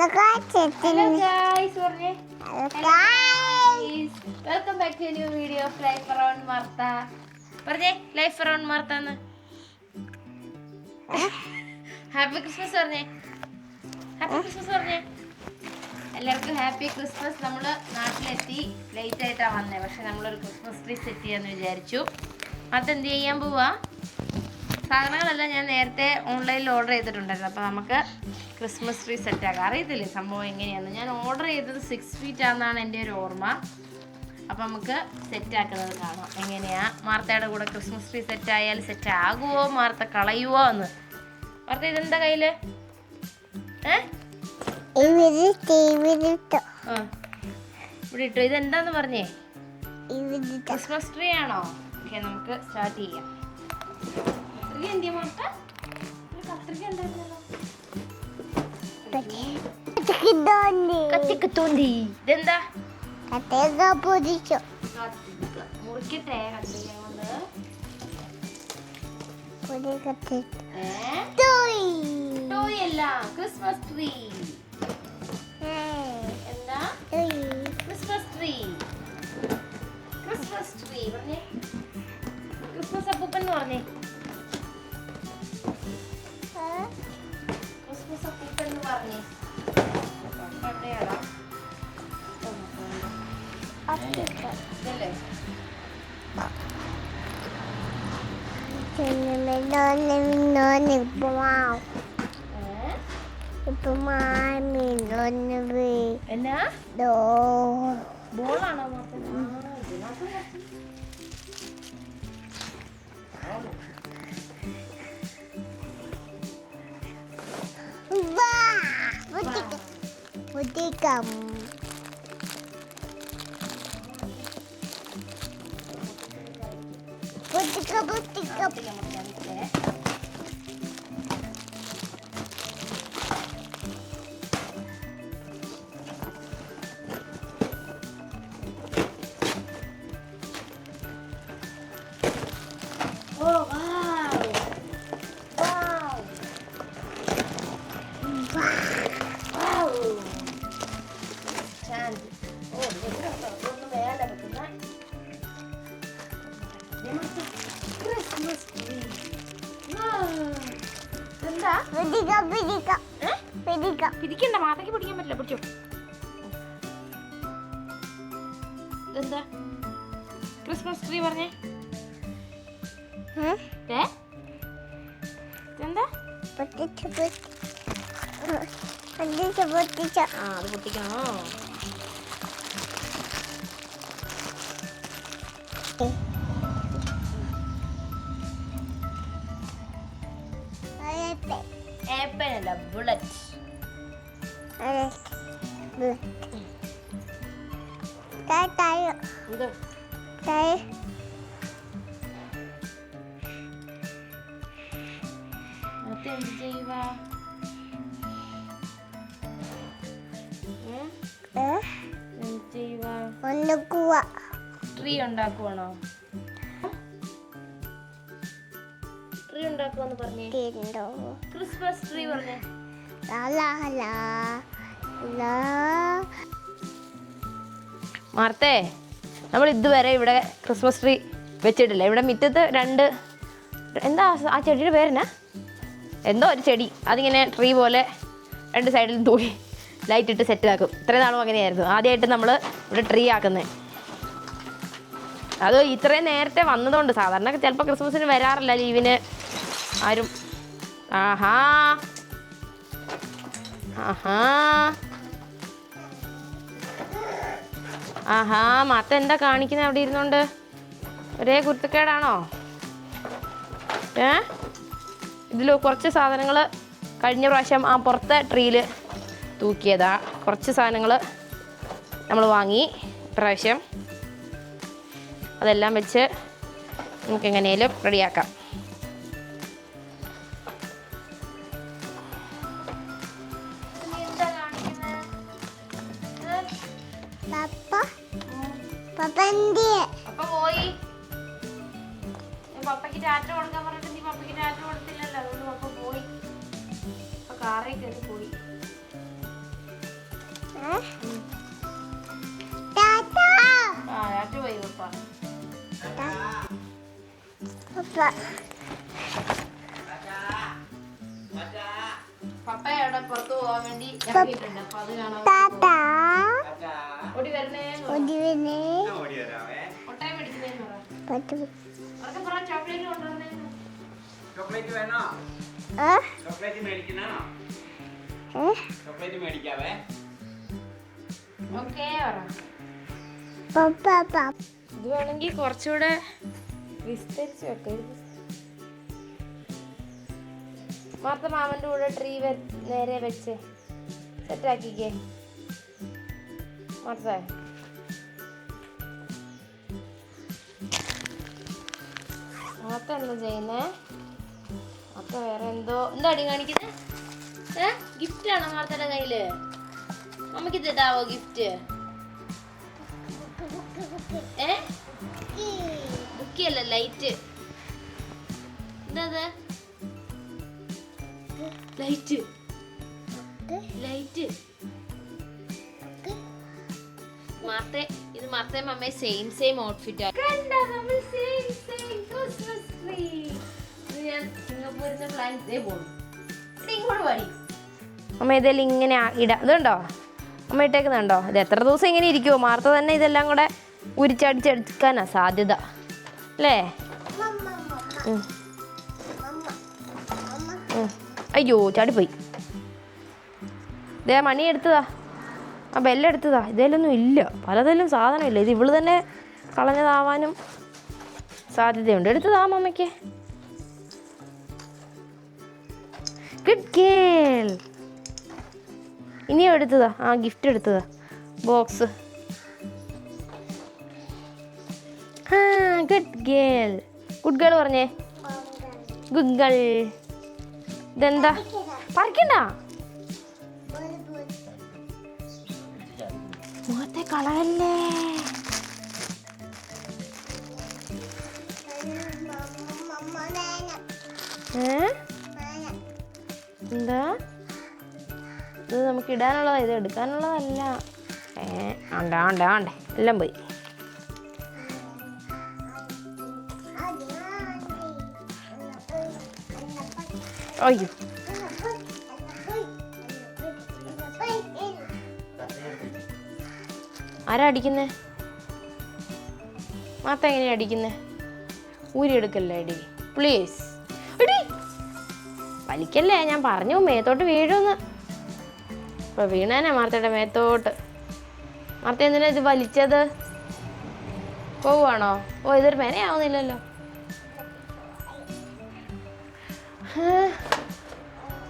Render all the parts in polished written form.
Hello guys, welcome back to a new video of Life Around Martha. പറഞ്ഞേ life around Martha എന്ന്. Happy Christmas പറഞ്ഞേ. Happy Christmas പറഞ്ഞേ. എല്ലാവർക്കും happy Christmas. നമ്മൾ നാട്ടിലെത്തി, ലേറ്റ് ആയിട്ടാണ് വന്നത്. പക്ഷെ നമ്മളൊരു ക്രിസ്മസ് ട്രീ സെറ്റ് ചെയ്യാന്ന് വിചാരിച്ചു. അതെന്ത് ചെയ്യാൻ പോവാ? സാധനങ്ങളെല്ലാം ഞാൻ നേരത്തെ ഓൺലൈനിൽ ഓർഡർ ചെയ്തിട്ടുണ്ടായിരുന്നു. അപ്പോൾ നമുക്ക് ക്രിസ്മസ് ട്രീ സെറ്റാക്കാം. അറിയത്തില്ലേ സംഭവം എങ്ങനെയാണെന്ന്. ഞാൻ ഓർഡർ ചെയ്തത് 6 feet ആണെന്നാണ് എൻ്റെ ഒരു ഓർമ്മ. അപ്പം നമുക്ക് സെറ്റാക്കുന്നത് കാണാം. എങ്ങനെയാണ് മാർത്തയുടെ കൂടെ ക്രിസ്മസ് ട്രീ സെറ്റായാൽ സെറ്റാകുമോ, മാർത്ത കളയുമോ എന്ന്. മാർത്ത ഇതെന്താ കയ്യിൽ? ഇവിടെ ഇട്ടു. ഇതെന്താന്ന് പറഞ്ഞേ? ക്രിസ്മസ് ട്രീ ആണോ? ഓക്കെ, നമുക്ക് സ്റ്റാർട്ട് ചെയ്യാം. എന്തിയാ മാർത്ത? കത്രിക ഉണ്ടായിരുന്നല്ലോ. ഇതെന്താ? മുറിക്കട്ടെ കത്രിക കൊണ്ട്. ടോയ് അല്ല, ക്രിസ്മസ് ട്രീ. എന്താ? Christmas tree. ക്രിസ്മസ് ട്രീ പറഞ്ഞേ. ക്രിസ്മസ് അപ്പൂപ്പൻ എന്ന് പറഞ്ഞേ. ക്രിസ്മസ് അപ്പൂപ്പൻ എന്ന് പറഞ്ഞേ. ഇതല്ലേ? എന്നാ ബോളാണോ? പിടിക്കണ്ട, മാതയ്ക്ക് പിടിക്കാൻ പറ്റില്ല. പിടിച്ചോ. ഇതെന്താ? ക്രിസ്മസ് ട്രീ പറഞ്ഞേ. ഇതെന്താ? അത് പൊട്ടിക്കണോ? ആപ്പിൾ അല്ല, ബുള്ളറ്റ്. എന്ത് ചെയ്യുക? ട്രീ ഉണ്ടാക്കുവാണോ? ട്രീ ഉണ്ടാക്കുവാന്ന് പറഞ്ഞേ. ക്രിസ്മസ് ട്രീ പറഞ്ഞേ. മാർത്തേ, നമ്മൾ ഇതുവരെ ഇവിടെ ക്രിസ്മസ് ട്രീ വെച്ചിട്ടില്ല. ഇവിടെ മുറ്റത്ത് എന്താ ആ ചെടിയുടെ പേരെന്നാ? എന്തോ ഒരു ചെടി, അതിങ്ങനെ ട്രീ പോലെ 2 സൈഡിലും തൂക്കി ലൈറ്റ് ഇട്ട് സെറ്റാക്കും. ഇത്രയും നാളും അങ്ങനെയായിരുന്നു. ആദ്യമായിട്ട് നമ്മൾ ഇവിടെ ട്രീ ആക്കുന്നത്. അത് ഇത്രയും നേരത്തെ വന്നതുകൊണ്ട്. സാധാരണ ചിലപ്പോൾ ക്രിസ്മസിന് വരാറില്ല, ലീവിന് ആരും. ആഹാ ആഹാ ആഹാ മാത്ത എന്താ കാണിക്കുന്നത് അവിടെ ഇരുന്നോണ്ട്? ഒരേ കുരുത്തക്കേടാണോ? ഇതിൽ കുറച്ച് സാധനങ്ങൾ കഴിഞ്ഞ പ്രാവശ്യം ആ പുറത്തെ ട്രീയിൽ തൂക്കിയതാ. കുറച്ച് സാധനങ്ങൾ നമ്മൾ വാങ്ങി പ്രാവശ്യം. അതെല്ലാം വെച്ച് നമുക്ക് എങ്ങനെയും റെഡിയാക്കാം. പപ്പയ്ക്ക് ടാറ്റ കൊടുക്കാൻ പറഞ്ഞിട്ട് നീ പപ്പയ്ക്ക് ടാറ്റ കൊടുത്തില്ലല്ലോ. അതുകൊണ്ട് പപ്പ പോയി. കാറേ കയറി പോയി. പോയി പപ്പ അവിടെ പുറത്തു പോകാൻ വേണ്ടി ഇറങ്ങിയിട്ടുണ്ട്. അപ്പൊ അത് കാണാൻ ഓടി വരണേ. ഒട്ടായി മേടിക്കുന്നേന്ന് പറ. ചോക്ലേറ്റ് കൊണ്ടുവരണേ. ചോക്ലേറ്റ് വേണോ? ചോക്ലേറ്റ് മേടിക്കണോ? ചോക്ലേറ്റ് മേടിക്കാവേ. ഓക്കേ ഇത് വേണമെങ്കിൽ കുറച്ചുകൂടെ വിസ്തരിച്ച് വെക്കാം. മാർത്ത മാമന്റെ കൂടെ ട്രീ നേരെ വെച്ച് സെറ്റാക്കിക്കേ. മാർത്ത മാർത്ത എന്താ ചെയ്യുന്നേ? മാർത്ത വേറെ എന്താ അടി കാണിക്കുന്നേ? ഗിഫ്റ്റ് ആണോ മാർത്തയുടെ കയ്യില്? അമ്മക്ക് തരാവോ ഗിഫ്റ്റ്? ബുക്കിയല്ല, ലൈറ്റ്. എന്താ ലൈറ്റ്? ലൈറ്റ് മാർത്തേ, ഇത് മാർത്തേ മമ്മേ സെയിം ഔട്ട്ഫിറ്റ് ആണ്. ഞാൻ സിംഗപ്പൂരിൽ പ്ലാൻ ഇതേ പോകുന്നു. ഇങ്ങോട്ട് പാടി അമ്മ. ഇതെല്ലാം ഇങ്ങനെ ഇടാം. ഇതുണ്ടോ അമ്മ ഇട്ടേക്കുന്നുണ്ടോ? ഇത് എത്ര ദിവസം ഇങ്ങനെ ഇരിക്കുമോ? മാർത്ത തന്നെ ഇതെല്ലാം കൂടെ ഉരിച്ചടിച്ചെടുക്കാനാ സാധ്യത അല്ലേ? അയ്യോ ചാടിപ്പോയി. ഇതേ മണി എടുത്തതാ, ആ ബെല്ലെടുത്തതാ. ഇതേലൊന്നും ഇല്ല, പലതിലും സാധനം ഇല്ല. ഇത് ഇവള് തന്നെ കളഞ്ഞതാവാനും സാധ്യതയുണ്ട്. എടുത്തതാ മമ്മയ്ക്ക്. Good girl. ഇനിയും എടുത്തതാ, ആ ഗിഫ്റ്റ് എടുത്തതാ, box. Good girl. Good girl പറഞ്ഞേ. Good girl. ഇതെന്താ? പറിക്കണ്ട, മുഖത്തെ കളറല്ലേ. എന്താ ഇത്? നമുക്ക് ഇടാനുള്ളതാ, ഇത് എടുക്കാനുള്ളതല്ല. ആണ്ടേ എല്ലാം പോയി. അയ്യോ ആരാ അടിക്കുന്നേ? മാത്ത എങ്ങനെയാ അടിക്കുന്നേ? ഊരി എടുക്കല്ലേ അടി പ്ലീസ്. എടി വലിക്കല്ലേ, ഞാൻ പറഞ്ഞു മേത്തോട്ട് വീഴുമെന്ന്. ഇപ്പൊ വീണേനെ മാർത്തയുടെ മേത്തോട്ട്. മാർത്ത എന്തിനാ ഇത് വലിച്ചത്? പോവാണോ? ഓ ഇതൊരു മെനയാവുന്നില്ലല്ലോ.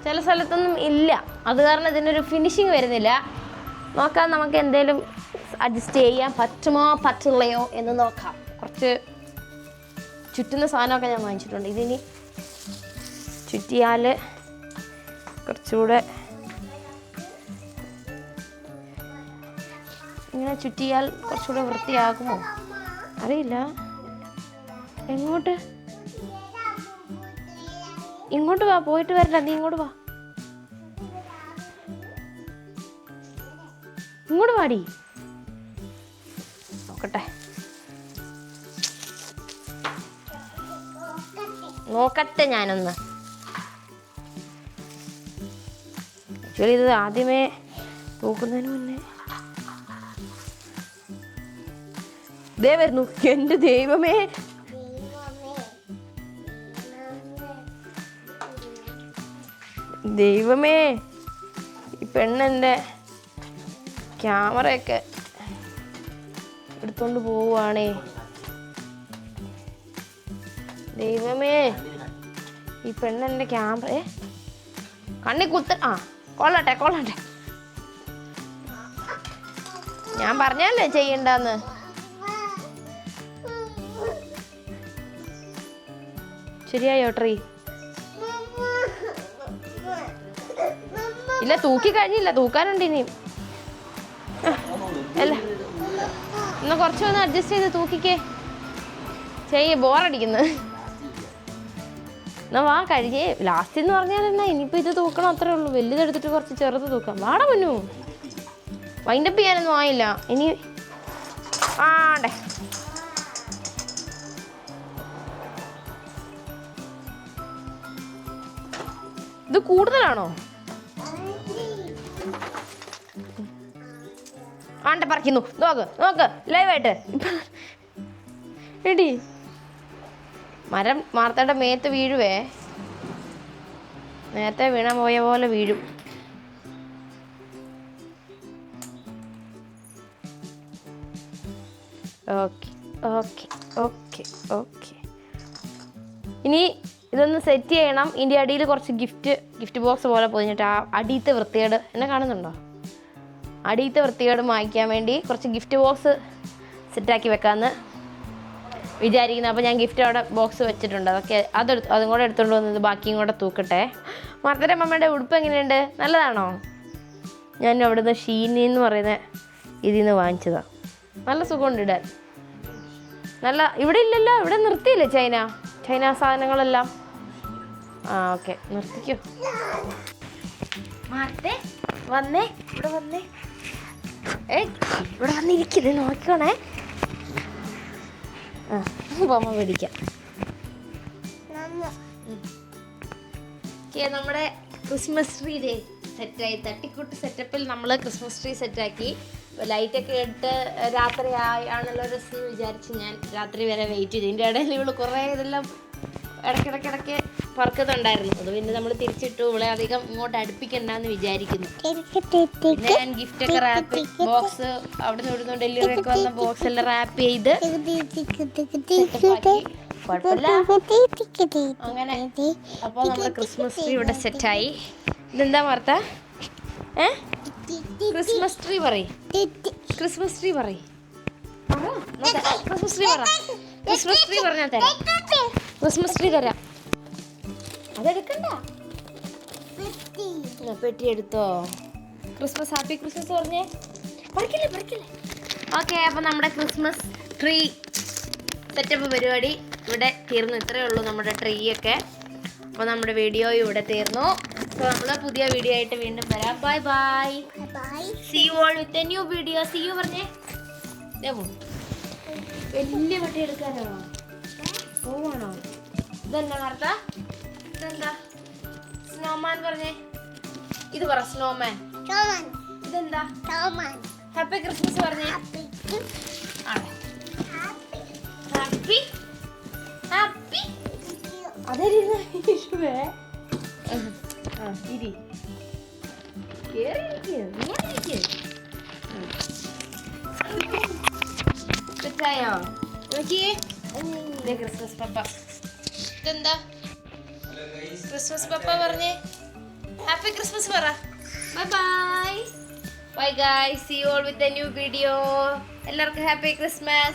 ചില സ്ഥലത്തൊന്നും ഇല്ല, അത് കാരണം ഇതിനൊരു ഫിനിഷിങ് വരുന്നില്ല. നോക്കാം, നമുക്ക് എന്തേലും അഡ്ജസ്റ്റ് ചെയ്യാൻ പറ്റുമോ പറ്റില്ലയോ എന്ന് നോക്കാം. കുറച്ച് ചുറ്റുന്ന സാധനമൊക്കെ ഞാൻ വാങ്ങിച്ചിട്ടുണ്ട്. ഇതിനി ചുറ്റിയാൽ കുറച്ചുകൂടെ ഇങ്ങനെ ചുറ്റിയാൽ കുറച്ചുകൂടെ വൃത്തിയാകുമോ അറിയില്ല. എങ്ങോട്ട്? ഇങ്ങോട്ട് വാ, പോയിട്ട് വരണ്ട, നീ ഇങ്ങോട്ട് വാ. ഇങ്ങോട്ട് വാടി. നോക്കട്ടെ, നോക്കട്ടെ ഞാനൊന്ന്. ആക്ച്വലി ഇത് ആദ്യമേ തൂക്കുന്നതിന് മുന്നേ ദേ വരുന്നു. എൻ്റെ ദൈവമേ, ദൈവമേ, ഈ പെണ്ണെൻ്റെ ക്യാമറയൊക്കെ എടുത്തോണ്ട് പോവുകയാണേ. ദൈവമേ, ഈ പെണ്ണെൻ്റെ ക്യാമറ കണ്ണി കൊള്ളട്ടെ. ഞാൻ പറഞ്ഞല്ലേ ചെയ്യണ്ടെന്ന്. ശരിയായോ ട്രീ? ഇല്ല, തൂക്കി കഴിഞ്ഞില്ല, തൂക്കാനുണ്ട് ഇനിയും. അല്ല എന്നാ കുറച്ചൊന്ന് അഡ്ജസ്റ്റ് ചെയ്ത് തൂക്കിക്കേ. ബോറടിക്കുന്നു. എന്നാ വാ കഴിഞ്ഞേ. ലാസ്റ്റ് എന്ന് പറഞ്ഞാൽ എന്നാ ഇനിയിപ്പോൾ ഇത് തൂക്കണം, അത്രേ ഉള്ളൂ. വലുതെടുത്തിട്ട് കുറച്ച് ചെറുത് തൂക്കാം. വാടാ മുന്നു. വൈൻഡപ്പ് ചെയ്യാനൊന്നും ആയില്ല ഇനി. ആണ്ടേ ഇത് കൂടുതലാണോ? ആണ്ടെ പറിക്കുന്നു. നോക്ക് ലൈവായിട്ട്. എടി മരം മാർത്തയുടെ മേത്ത് വീഴുവേ. നേരത്തെ വീണ പോയ പോലെ വീഴും. Okay okay okay okay. ഇനി ഇതൊന്ന് സെറ്റ് ചെയ്യണം. ഇതിൻ്റെ അടിയിൽ കുറച്ച് ഗിഫ്റ്റ് ബോക്സ് പോലെ പൊതിഞ്ഞിട്ട് ആ അടിയത്തെ വൃത്തികേട് എന്നെ കാണുന്നുണ്ടോ? അടിയത്തെ വൃത്തികേട് മായ്ക്കാൻ വേണ്ടി കുറച്ച് ഗിഫ്റ്റ് ബോക്സ് സെറ്റാക്കി വെക്കാമെന്ന് വിചാരിക്കുന്നു. അപ്പോൾ ഞാൻ ഗിഫ്റ്റ് അവിടെ ബോക്സ് വെച്ചിട്ടുണ്ട്. അതും കൂടെ എടുത്തുകൊണ്ട് വന്നത് ബാക്കിയും കൂടെ തൂക്കട്ടെ. മാർത്തയുടെ അമ്മയുടെ ഉടുപ്പ് എങ്ങനെയുണ്ട്? നല്ലതാണോ? ഞാൻ അവിടെ നിന്ന് ഷീനി എന്ന് പറയുന്ന ഇതിൽ നിന്ന് വാങ്ങിച്ചതാണ്. നല്ല സുഖമുണ്ട് ഇടാൻ. നല്ല ഇവിടെ ഇല്ലല്ലോ, ഇവിടെ നിർത്തിയില്ലേ ചൈന സാധനങ്ങളെല്ലാം. ഓക്കെ നിർത്തിക്കോ. മാർത്തേ വന്നേ, ഇവിടെ വന്നേ. ഇവിടെ വന്നിരിക്കുന്നത് നോക്കണേ. ബൊമ്മ പിടിക്കാം. നമ്മുടെ ക്രിസ്മസ് ട്രീ ഡേ സെറ്റായി. തട്ടിക്കൂട്ട് സെറ്റപ്പിൽ നമ്മൾ ക്രിസ്മസ് ട്രീ സെറ്റാക്കി. ലൈറ്റൊക്കെ ഇട്ട് രാത്രി ആണല്ലോ രസം വിചാരിച്ച് ഞാൻ രാത്രി വരെ വെയിറ്റ് ചെയ്തു. ഇതിൻ്റെ ഇടയിൽ ഇവള് കുറേ ഇതെല്ലാം ഇടയ്ക്കിടയ്ക്ക് പറക്കുന്നുണ്ടായിരുന്നു. അത് പിന്നെ നമ്മൾ തിരിച്ചിട്ടു. ഇവളെ അധികം ഇങ്ങോട്ട് അടുപ്പിക്കണ്ടെന്ന് വിചാരിക്കുന്നു. പിന്നെ ഞാൻ ഗിഫ്റ്റൊക്കെ റാപ്പ് ബോക്സ് അവിടെ നിന്ന് ഇവിടുന്ന് ഡെലിവറി ഒക്കെ വന്ന ബോക്സ് എല്ലാം റാപ്പ് ചെയ്ത് കുഴപ്പമില്ല അങ്ങനെ. അപ്പോൾ നമ്മുടെ ക്രിസ്മസ് ട്രീ ഇവിടെ സെറ്റായി. ഇതെന്താ വാർത്ത? ക്രിസ്മസ് ട്രീ പറയും. ക്രിസ്മസ് ട്രീ പറയും. ക്രിസ്മസ് ട്രീ പറ. ക്രിസ്മസ് ട്രീ പറഞ്ഞാൽ തരാം. ക്രിസ്മസ് ട്രീ തരാം. അതെടുക്കണ്ട. പെട്ടി എടുത്തോ. ക്രിസ്മസ് ഹാപ്പി ക്രിസ്മസ് പറഞ്ഞേ. പറിക്കില്ലേ. ഓക്കെ, അപ്പം നമ്മുടെ ക്രിസ്മസ് ട്രീ സെറ്റപ്പ് പരിപാടി ഇവിടെ തീർന്നു. ഇത്രയേ ഉള്ളൂ നമ്മുടെ ട്രീ ഒക്കെ. അപ്പോൾ നമ്മുടെ വീഡിയോ ഇവിടെ തീർന്നു. അപ്പോൾ നമ്മൾ പുതിയ വീഡിയോ ആയിട്ട് വീണ്ടും വരാം. Bye bye. See you all with a new video. See you പറഞ്ഞേ. വലിയ പട്ടി എടുക്കാനാണോ? പോവാണോ? ഇതെന്താ വാർത്ത? ഇതെന്താ? സ്നോമാൻ പറഞ്ഞേ. ഇത് പറ സ്നോമാൻ. ഇതെന്താ? ഹാപ്പി ക്രിസ്മസ് പറഞ്ഞേ. ഹാപ്പി ഹാപ്പി അതെ ഇരി. സെറ്റായോ? നോക്കിയേ ക്രിസ്മസ് പപ്പ. ഇതെന്താ? ക്രിസ്മസ് പപ്പ പറഞ്ഞേ. ഹാപ്പി ക്രിസ്മസ് പറ. Bye bye. Bye guys. See you all with a new video. എല്ലാവർക്കും ഹാപ്പി ക്രിസ്മസ്.